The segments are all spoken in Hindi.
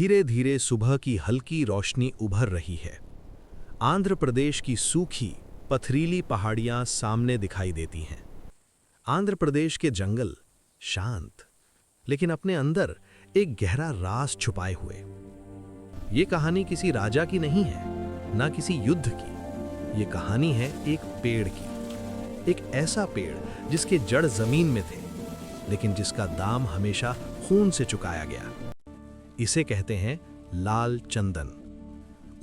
धीरे धीरे सुबह की हल्की रोशनी उभर रही है। आंध्र प्रदेश की सूखी पथरीली पहाड़ियां सामने दिखाई देती हैं। आंध्र प्रदेश के जंगल शांत, लेकिन अपने अंदर एक गहरा राज छुपाए हुए। ये कहानी किसी राजा की नहीं है, ना किसी युद्ध की। ये कहानी है एक पेड़ की, एक ऐसा पेड़ जिसके जड़ जमीन में थे, लेकिन जिसका दाम हमेशा खून से चुकाया गया। इसे कहते हैं लाल चंदन।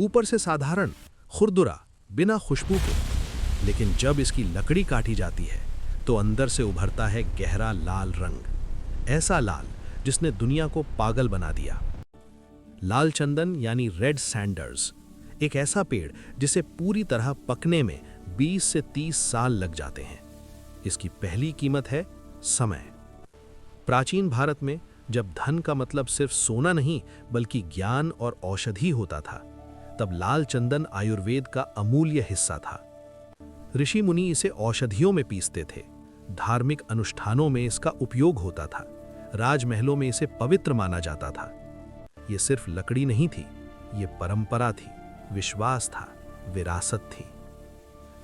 ऊपर से साधारण, खुरदुरा, बिना खुशबू के, लेकिन जब इसकी लकड़ी काटी जाती है तो अंदर से उभरता है गहरा लाल रंग, ऐसा लाल जिसने दुनिया को पागल बना दिया। लाल चंदन यानी रेड सैंडर्स, एक ऐसा पेड़ जिसे पूरी तरह पकने में 20 से 30 साल लग जाते हैं। इसकी पहली कीमत है समय। प्राचीन भारत में जब धन का मतलब सिर्फ सोना नहीं बल्कि ज्ञान और औषधि होता था, तब लाल चंदन आयुर्वेद का अमूल्य हिस्सा था। ऋषि मुनि इसे औषधियों में पीसते थे, धार्मिक अनुष्ठानों में इसका उपयोग होता था, राजमहलों में इसे पवित्र माना जाता था। ये सिर्फ लकड़ी नहीं थी, ये परंपरा थी, विश्वास था, विरासत थी।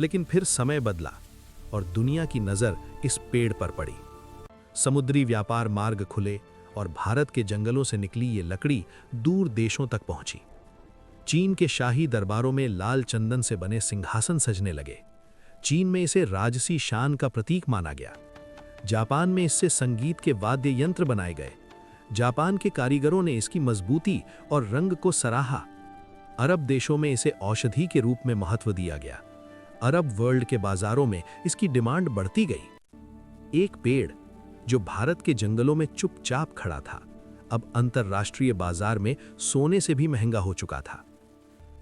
लेकिन फिर समय बदला और दुनिया की नजर इस पेड़ पर पड़ी। समुद्री व्यापार मार्ग खुले और भारत के जंगलों से निकली ये लकड़ी दूर देशों तक पहुंची। चीन के शाही दरबारों में लाल चंदन से बने सिंहासन सजने लगे। चीन में इसे राजसी शान का प्रतीक माना गया। जापान में इससे संगीत के वाद्य यंत्र बनाए गए। जापान के कारीगरों ने इसकी मजबूती और रंग को सराहा। अरब देशों में इसे औषधि के रूप में महत्व दिया गया। अरब वर्ल्ड के बाजारों में इसकी डिमांड बढ़ती गई। एक पेड़ जो भारत के जंगलों में चुपचाप खड़ा था, अब अंतरराष्ट्रीय बाजार में सोने से भी महंगा हो चुका था।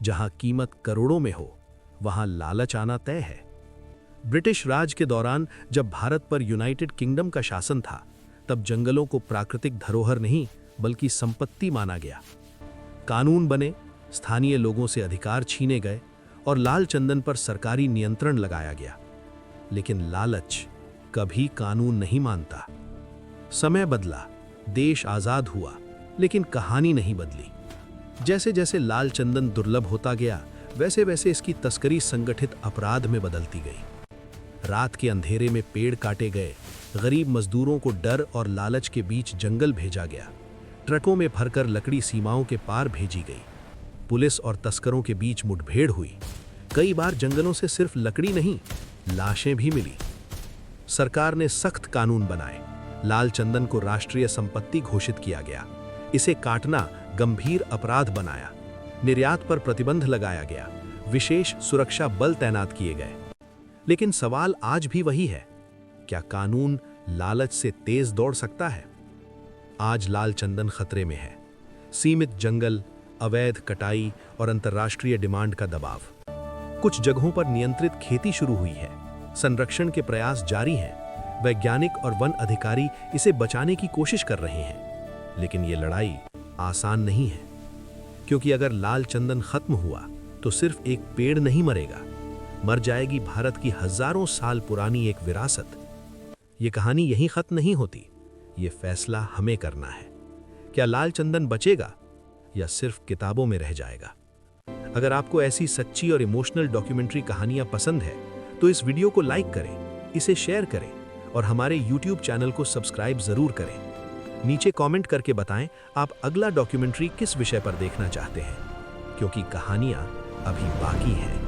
जहां कीमत करोड़ों में हो, वहां लालच आना तय है। ब्रिटिश राज के दौरान जब भारत पर यूनाइटेड किंगडम का शासन था, तब जंगलों को प्राकृतिक धरोहर नहीं बल्कि संपत्ति माना गया। कानून बने, स्थानीय लोगों से अधिकार छीने गए और लाल चंदन पर सरकारी नियंत्रण लगाया गया। लेकिन लालच कभी कानून नहीं मानता। समय बदला, देश आजाद हुआ, लेकिन कहानी नहीं बदली। जैसे जैसे लाल चंदन दुर्लभ होता गया, वैसे वैसे इसकी तस्करी संगठित अपराध में बदलती गई। रात के अंधेरे में पेड़ काटे गए, गरीब मजदूरों को डर और लालच के बीच जंगल भेजा गया। ट्रकों में भरकर लकड़ी सीमाओं के पार भेजी गई। पुलिस और तस्करों के बीच मुठभेड़ हुई। कई बार जंगलों से सिर्फ लकड़ी नहीं, लाशें भी मिली। सरकार ने सख्त कानून बनाए। लाल चंदन को राष्ट्रीय संपत्ति घोषित किया गया। इसे काटना गंभीर अपराध बनाया। निर्यात पर प्रतिबंध लगाया गया। विशेष सुरक्षा बल तैनात किए गए। लेकिन सवाल आज भी वही है, क्या कानून लालच से तेज दौड़ सकता है? आज लाल चंदन खतरे में है। सीमित जंगल, अवैध कटाई और अंतर्राष्ट्रीय डिमांड का दबाव। कुछ जगहों पर नियंत्रित खेती शुरू हुई है। संरक्षण के प्रयास जारी हैं। वैज्ञानिक और वन अधिकारी इसे बचाने की कोशिश कर रहे हैं। लेकिन ये लड़ाई आसान नहीं है, क्योंकि अगर लाल चंदन खत्म हुआ तो सिर्फ एक पेड़ नहीं मरेगा, मर जाएगी भारत की हजारों साल पुरानी एक विरासत। ये कहानी यहीं खत्म नहीं होती। ये फैसला हमें करना है। क्या लाल चंदन बचेगा या सिर्फ किताबों में रह जाएगा? अगर आपको ऐसी सच्ची और इमोशनल डॉक्यूमेंट्री कहानियां पसंद है तो इस वीडियो को लाइक करें, इसे शेयर करें और हमारे YouTube चैनल को सब्सक्राइब जरूर करें। नीचे कमेंट करके बताएं आप अगला डॉक्यूमेंट्री किस विषय पर देखना चाहते हैं, क्योंकि कहानियां अभी बाकी हैं।